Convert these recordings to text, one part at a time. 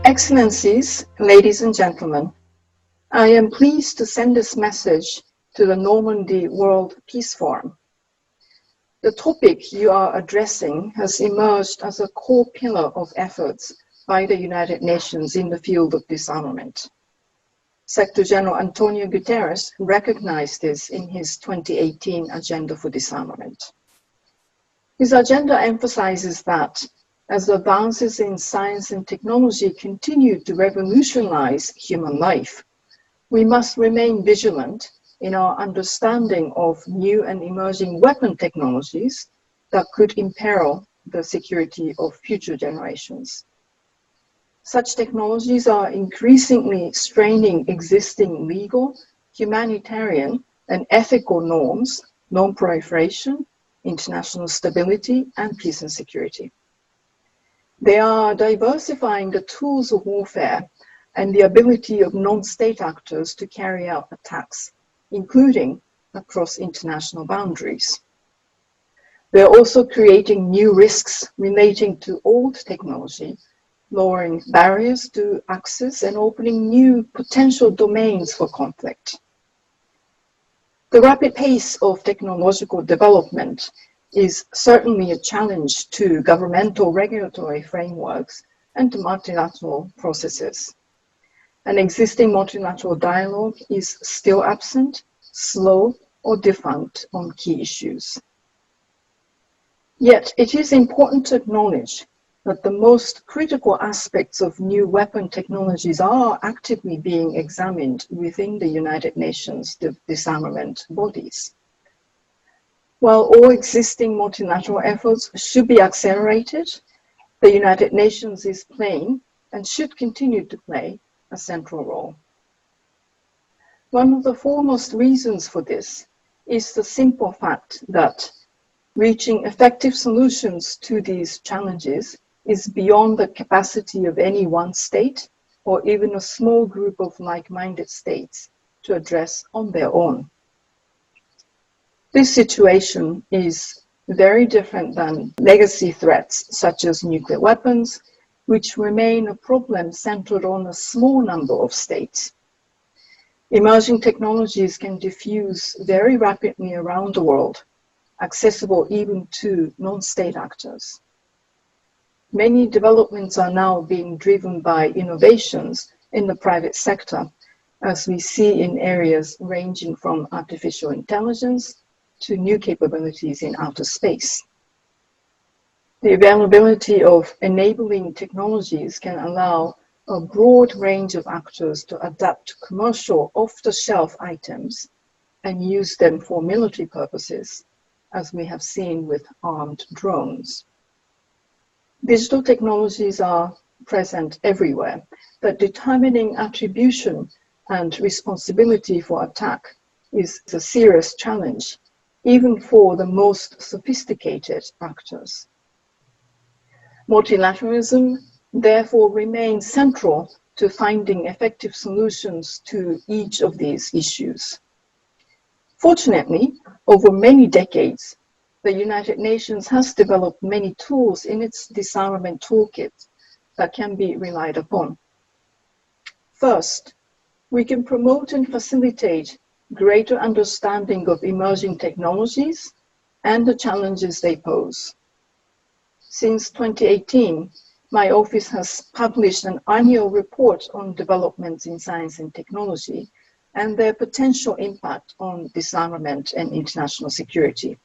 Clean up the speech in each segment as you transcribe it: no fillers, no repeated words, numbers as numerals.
Excellencies, ladies and gentlemen, I am pleased to send this message to the Normandie World Peace Forum. The topic you are addressing has emerged as a core pillar of efforts by the United Nations in the field of disarmament. Secretary General Antonio Guterres recognized this in his 2018 Agenda for Disarmament. His agenda emphasizes that as advances in science and technology continue to revolutionize human life, we must remain vigilant in our understanding of new and emerging weapon technologies that could imperil the security of future generations. Such technologies are increasingly straining existing legal, humanitarian, and ethical norms, non-proliferation, international stability, and peace and security. They are diversifying the tools of warfare and the ability of non-state actors to carry out attacks, including across international boundaries. They are also creating new risks relating to old technology, lowering barriers to access and opening new potential domains for conflict. The rapid pace of technological development is certainly a challenge to governmental regulatory frameworks and to multilateral processes. An existing multilateral dialogue is still absent, slow, or defunct on key issues. Yet it is important to acknowledge that the most critical aspects of new weapon technologies are actively being examined within the United Nations disarmament bodies. While all existing multilateral efforts should be accelerated, the United Nations is playing and should continue to play a central role. One of the foremost reasons for this is the simple fact that reaching effective solutions to these challenges is beyond the capacity of any one state or even a small group of like-minded states to address on their own. This situation is very different than legacy threats such as nuclear weapons, which remain a problem centered on a small number of states. Emerging technologies can diffuse very rapidly around the world, accessible even to non-state actors. Many developments are now being driven by innovations in the private sector, as we see in areas ranging from artificial intelligence to new capabilities in outer space. The availability of enabling technologies can allow a broad range of actors to adapt commercial off-the-shelf items and use them for military purposes, as we have seen with armed drones. Digital technologies are present everywhere, but determining attribution and responsibility for attack is a serious challenge, even for the most sophisticated actors. Multilateralism therefore remains central to finding effective solutions to each of these issues. Fortunately, over many decades, the United Nations has developed many tools in its disarmament toolkit that can be relied upon. First, we can promote and facilitate greater understanding of emerging technologies and the challenges they pose. Since 2018, my office has published an annual report on developments in science and technology and their potential impact on disarmament and international security.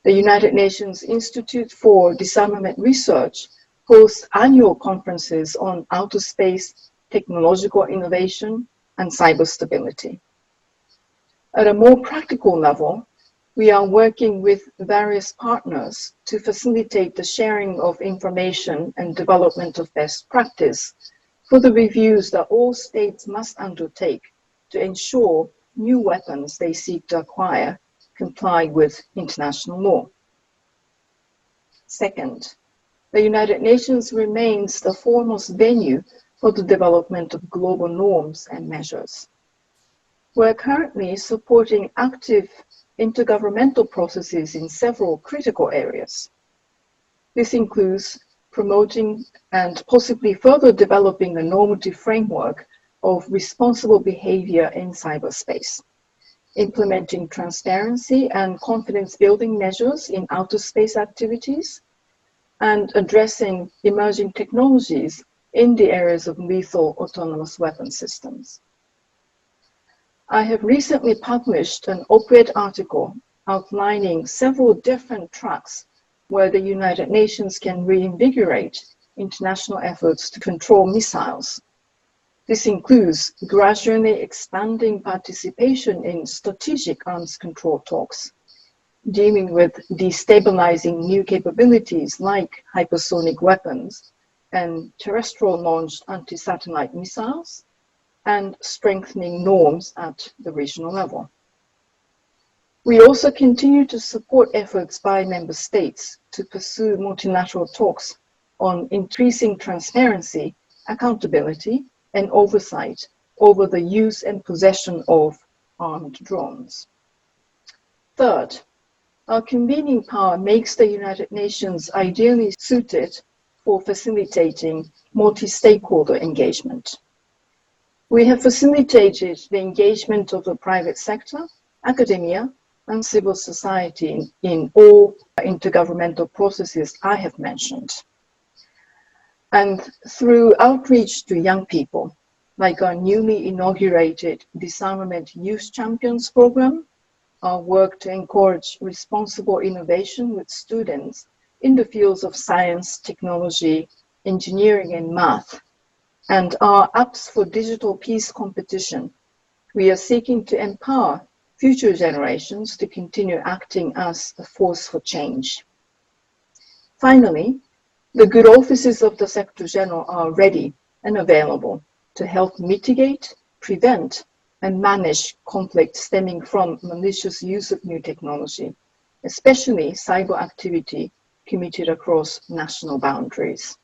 The United Nations Institute for Disarmament Research hosts annual conferences on outer space, technological innovation, and cyber stability. At a more practical level, we are working with various partners to facilitate the sharing of information and development of best practice for the reviews that all states must undertake to ensure new weapons they seek to acquire comply with international law. Second, the United Nations remains the foremost venue for the development of global norms and measures. We're currently supporting active intergovernmental processes in several critical areas. This includes promoting and possibly further developing a normative framework of responsible behavior in cyberspace, implementing transparency and confidence building measures in outer space activities, and addressing emerging technologies in the areas of lethal autonomous weapon systems. I have recently published an op-ed article outlining several different tracks where the United Nations can reinvigorate international efforts to control missiles. This includes gradually expanding participation in strategic arms control talks, dealing with destabilizing new capabilities like hypersonic weapons and terrestrial-launched anti-satellite missiles, and strengthening norms at the regional level. We also continue to support efforts by member states to pursue multilateral talks on increasing transparency, accountability, and oversight over the use and possession of armed drones. Third, our convening power makes the United Nations ideally suited for facilitating multi-stakeholder engagement. We have facilitated the engagement of the private sector, academia, and civil society in all intergovernmental processes I have mentioned. And through outreach to young people, like our newly inaugurated Disarmament Youth Champions program, our work to encourage responsible innovation with students in the fields of science, technology, engineering, and math, and our Apps for Digital Peace competition, we are seeking to empower future generations to continue acting as a force for change. Finally, the good offices of the Secretary General are ready and available to help mitigate, prevent, and manage conflict stemming from malicious use of new technology, especially cyber activity committed across national boundaries.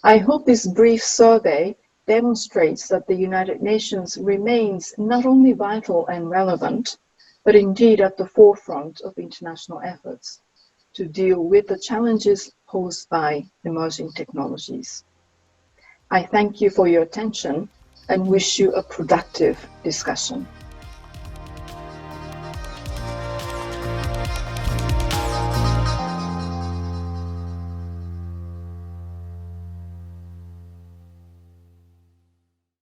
I hope this brief survey demonstrates that the United Nations remains not only vital and relevant, but indeed at the forefront of international efforts to deal with the challenges posed by emerging technologies. I thank you for your attention and wish you a productive discussion.